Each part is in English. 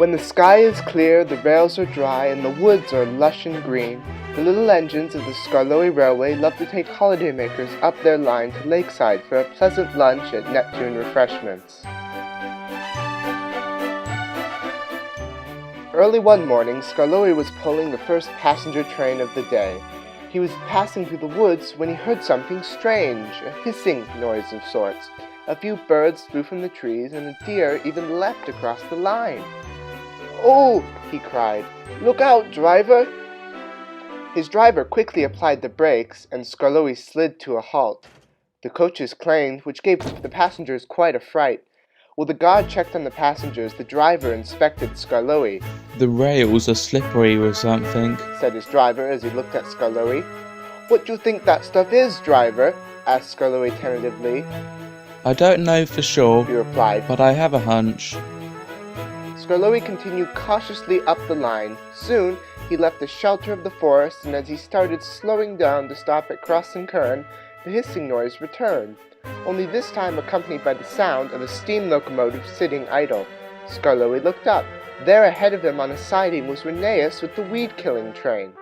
When the sky is clear, the rails are dry, and the woods are lush and green, the little engines of the Skarloey Railway love to take holidaymakers up their line to Lakeside for a pleasant lunch at Neptune Refreshments. Early one morning, Skarloey was pulling the first passenger train of the day. He was passing through the woods when he heard something strange, a hissing noise of sorts. A few birds flew from the trees, and a deer even leapt across the line. "Oh!" he cried. "Look out, driver!" His driver quickly applied the brakes, and Skarloey slid to a halt. The coaches clanged, which gave the passengers quite a fright. While the guard checked on the passengers, the driver inspected Skarloey. "The rails are slippery or something," said his driver as he looked at Skarloey. "What do you think that stuff is, driver?" asked Skarloey tentatively. "I don't know for sure," he replied, "but I have a hunch." Skarloey continued cautiously up the line. Soon, he left the shelter of the forest, and as he started slowing down to stop at Cross & Kern, the hissing noise returned, only this time accompanied by the sound of a steam locomotive sitting idle. Skarloey looked up. There ahead of him on a siding was Rheneas with the weed-killing train.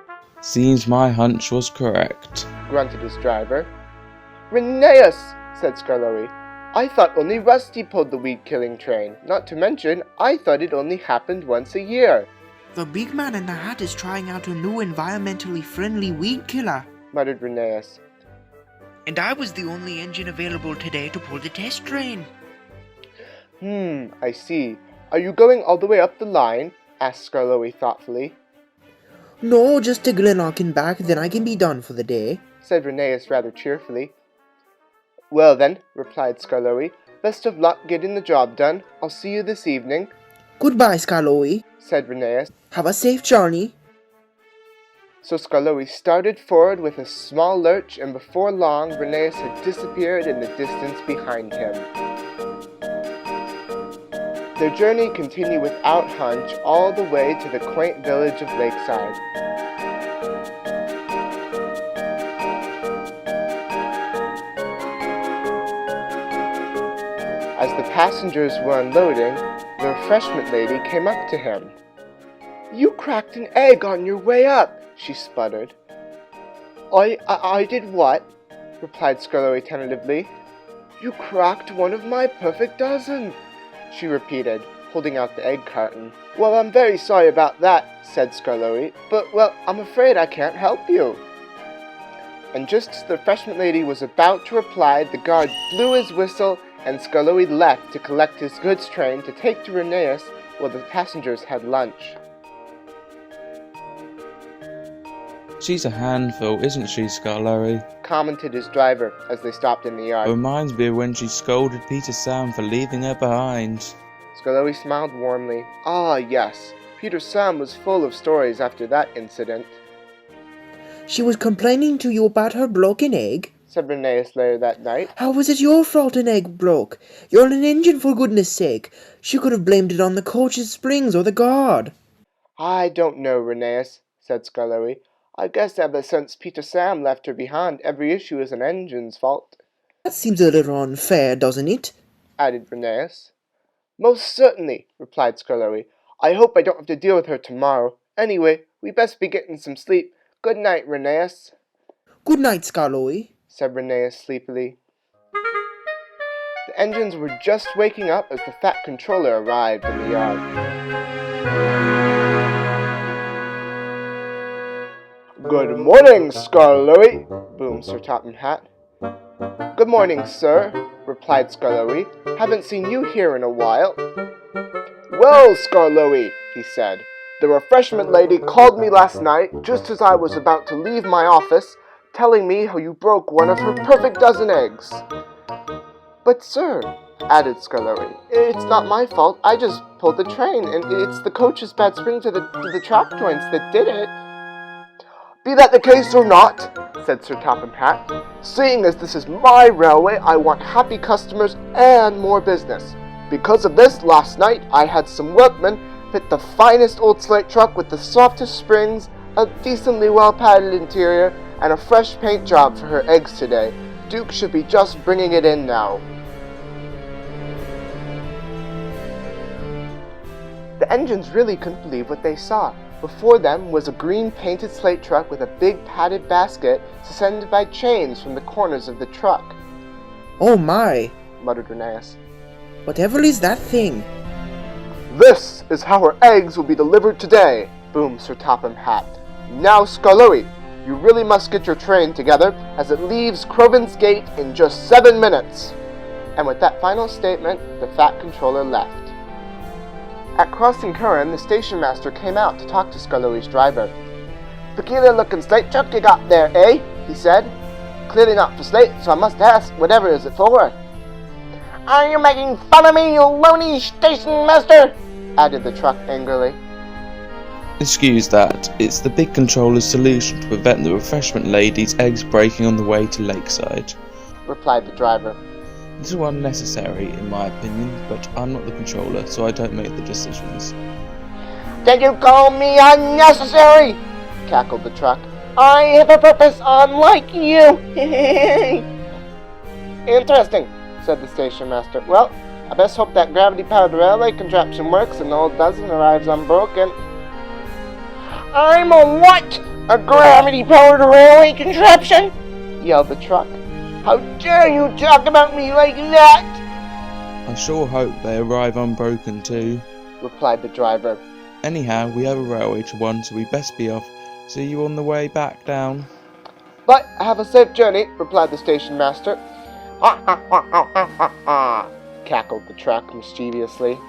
"Seems my hunch was correct," grunted his driver. "Rheneas!" said Skarloey. "I thought only Rusty pulled the weed-killing train. Not to mention, I thought it only happened once a year." "The big man in the hat is trying out a new environmentally friendly weed killer," muttered Rheneas. "And I was the only engine available today to pull the test train." I see. Are you going all the way up the line?" asked Skarloey thoughtfully. "No, just to Glenlock and back, then I can be done for the day," said Rheneas rather cheerfully. "Well then," replied Skarloey, "best of luck getting the job done. I'll see you this evening." "Goodbye, Skarloey," said Rheneas. "Have a safe journey." So Skarloey started forward with a small lurch, and before long Rheneas had disappeared in the distance behind him. Their journey continued without hunch all the way to the quaint village of Lakeside. As the passengers were unloading, the refreshment lady came up to him. "You cracked an egg on your way up," she sputtered. I did what?" replied Skarloey tentatively. "You cracked one of my perfect dozen," she repeated, holding out the egg carton. "Well, I'm very sorry about that," said Skarloey, but, well, I'm afraid I can't help you." And just as the refreshment lady was about to reply, the guard blew his whistle, and Skarloey left to collect his goods train to take to Rheneas while the passengers had lunch. "She's a handful, isn't she, Skarloey?" commented his driver as they stopped in the yard. "Reminds me of when she scolded Peter Sam for leaving her behind." Skarloey smiled warmly. Ah, yes. Peter Sam was full of stories after that incident. "She was complaining to you about her broken egg," said Rheneas later that night. "How was it your fault an egg broke? You're an engine, for goodness sake. She could have blamed it on the coach's springs or the guard." "I don't know, Rheneas," said Skarloey. "I guess ever since Peter Sam left her behind, every issue is an engine's fault." "That seems a little unfair, doesn't it?" added Rheneas. "Most certainly," replied Skarloey. "I hope I don't have to deal with her tomorrow. Anyway, we best be getting some sleep. Good night, Rheneas." "Good night, Skarloey," said Rheneas sleepily. The engines were just waking up as the fat controller arrived in the yard. "Good morning, Skarloey," boomed Sir Topham Hatt. "Good morning, sir," replied Skarloey. "Haven't seen you here in a while." "Well, Skarloey," he said, "the refreshment lady called me last night just as I was about to leave my office, telling me how you broke one of her perfect dozen eggs." "But, sir," added Skarloey, "it's not my fault. I just pulled the train, and it's the coach's bad spring to the track joints that did it." "Be that the case or not," said Sir Topham Hatt, "seeing as this is my railway, I want happy customers and more business. Because of this, last night I had some workmen fit the finest old slate truck with the softest springs, a decently well-padded interior, and a fresh paint job for her eggs today. Duke should be just bringing it in now." The The engines really couldn't believe what they saw. Before them was a green painted slate truck with a big padded basket suspended by chains from the corners of the truck. Oh my, muttered Rheneas. Whatever is that thing? This is how her eggs will be delivered today, boomed Sir Topham Hatt. Now, Skarloey, you really must get your train together, as it leaves Croven's Gate in just 7 minutes. And with that final statement, the Fat Controller left. At Crossing Curran, the station master came out to talk to Skarloey's driver. Peculiar-looking slate truck you got there, eh? He said. Clearly not for slate, so I must ask, whatever is it for? Are you making fun of me, you loony station master? Added the truck angrily. Excuse that, it's the big controller's solution to prevent the refreshment lady's eggs breaking on the way to Lakeside, replied the driver. This is unnecessary, in my opinion, but I'm not the controller, so I don't make the decisions. Did you call me unnecessary? Cackled the truck. I have a purpose unlike you. Interesting, said the station master. Well, I best hope that gravity-powered railway contraption works and the old dozen arrives unbroken. I'm a what? A gravity-powered railway contraption? Yelled the truck. How dare you talk about me like that? I sure hope they arrive unbroken too, replied the driver. Anyhow, we have a railway to run, so we best be off. See you on the way back down. But have a safe journey, replied the station master. Ha ha ha ha ha ha ha, cackled the truck mischievously.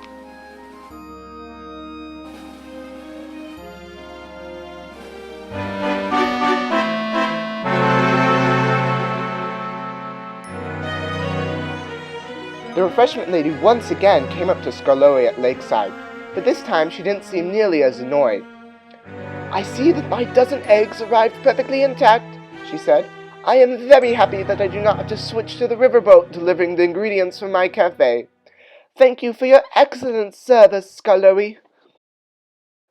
The refreshment lady once again came up to Skarloey at Lakeside, but this time she didn't seem nearly as annoyed. I see that my dozen eggs arrived perfectly intact, she said. I am very happy that I do not have to switch to the riverboat delivering the ingredients for my cafe. Thank you for your excellent service, Skarloey.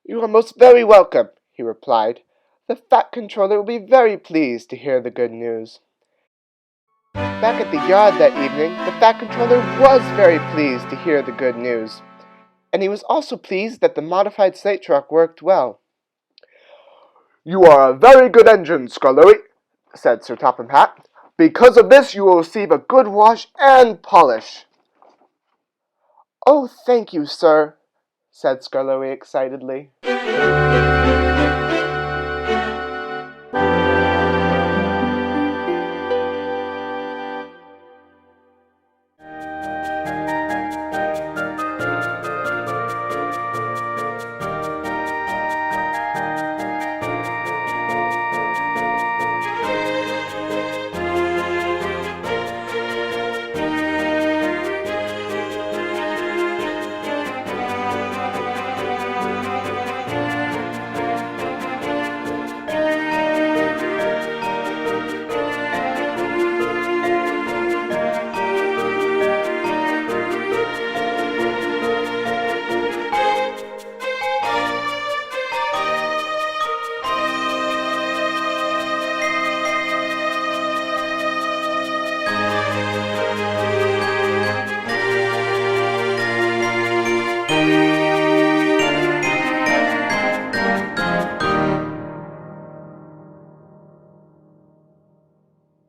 You are most very welcome, he replied. The Fat Controller will be very pleased to hear the good news. Back at the yard that evening, the Fat Controller was very pleased to hear the good news. And he was also pleased that the modified slate truck worked well. You are a very good engine, Skarloey, said Sir Topham Hatt. Because of this you will receive a good wash and polish. Oh, thank you, sir, said Skarloey excitedly.